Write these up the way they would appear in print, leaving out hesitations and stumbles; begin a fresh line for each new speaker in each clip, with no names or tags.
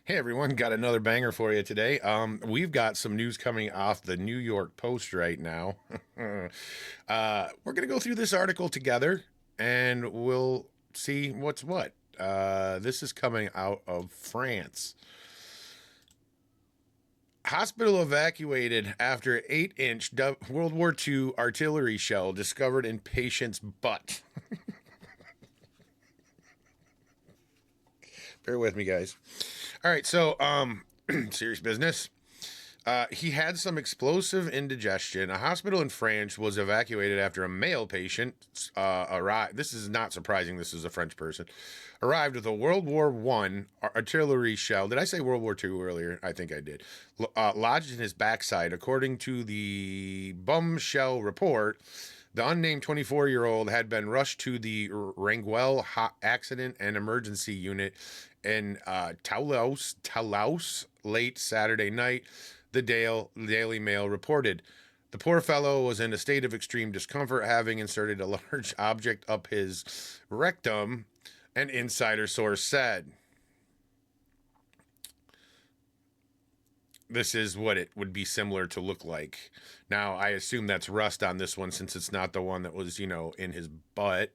Hey everyone, got another banger for you today. We've got some news coming off the New York Post right now. We're gonna go through this article together, and we'll see what's what. This is coming out of France. Hospital evacuated after 8-inch World War II artillery shell discovered in patient's butt. Bear with me, guys. All right, so serious business. He had some explosive indigestion. A hospital in France was evacuated after a male patient arrived. This is not surprising. This is a French person. Arrived with a World War One artillery shell. Did I say World War Two earlier? I think I did. Lodged in his backside, according to the bum shell report. The unnamed 24-year-old had been rushed to the Ranguel Accident and Emergency Unit in Toulouse late Saturday night, the Daily Mail reported. The poor fellow was in a state of extreme discomfort, having inserted a large object up his rectum, an insider source said. This is what it would be similar to look like. Now, I assume that's rust on this one since it's not the one that was, in his butt.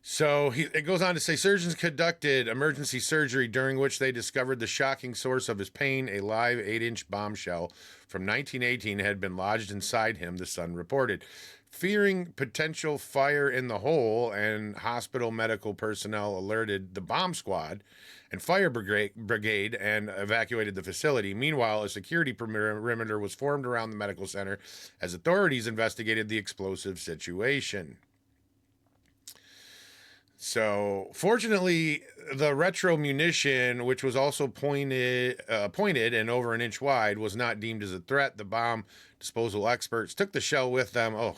So it goes on to say surgeons conducted emergency surgery during which they discovered the shocking source of his pain. A live 8-inch bombshell from 1918 had been lodged inside him, the Sun reported. Fearing potential fire in the hole, and hospital medical personnel alerted the bomb squad and fire brigade and evacuated the facility. Meanwhile, a security perimeter was formed around the medical center as authorities investigated the explosive situation. So, fortunately, the retro munition, which was also pointed and over an inch wide, was not deemed as a threat. The bomb disposal experts took the shell with them. Oh,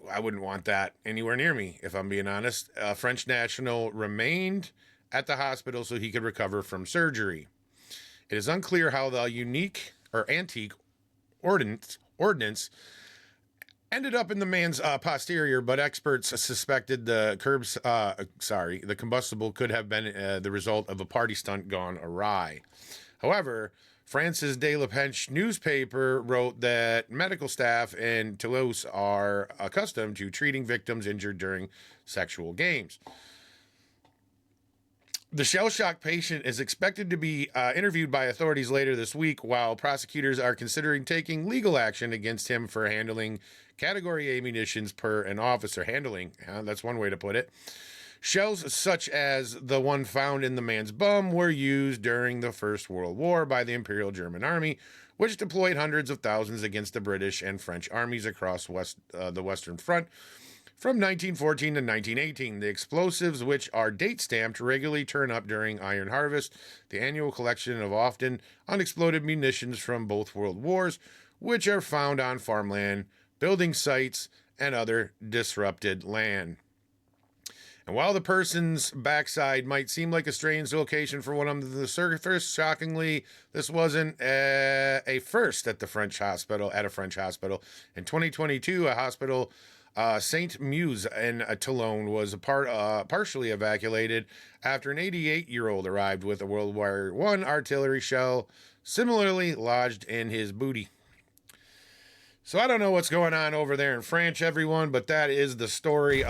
I wouldn't want that anywhere near me, if I'm being honest. A French national remained at the hospital so he could recover from surgery. It is unclear how the unique or antique ordnance ended up in the man's posterior, but experts suspected the combustible could have been the result of a party stunt gone awry. However, France's De La Penche newspaper wrote that medical staff in Toulouse are accustomed to treating victims injured during sexual games. The shell-shocked patient is expected to be interviewed by authorities later this week, while prosecutors are considering taking legal action against him for handling Category A munitions per an officer. That's one way to put it. Shells such as the one found in the man's bum were used during the First World War by the Imperial German Army, which deployed hundreds of thousands against the British and French armies across the Western Front. From 1914 to 1918, the explosives, which are date-stamped, regularly turn up during Iron Harvest, the annual collection of often unexploded munitions from both world wars, which are found on farmland, building sites, and other disrupted land. And while the person's backside might seem like a strange location for one on the surface, shockingly, this wasn't a first at a French hospital. In 2022, a hospital, Saint Meuse in Toulon, was partially evacuated after an 88-year-old arrived with a World War I artillery shell similarly lodged in his booty. So I don't know what's going on over there in France, everyone, but that is the story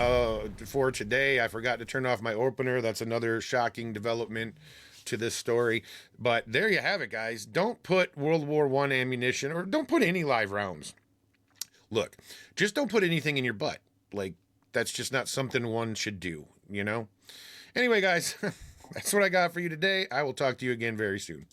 for today. I forgot to turn off my opener. That's another shocking development to this story. But there you have it, guys. Don't put World War I ammunition, or don't put any live rounds. Look, just don't put anything in your butt. That's just not something one should do, Anyway, guys, that's what I got for you today. I will talk to you again very soon.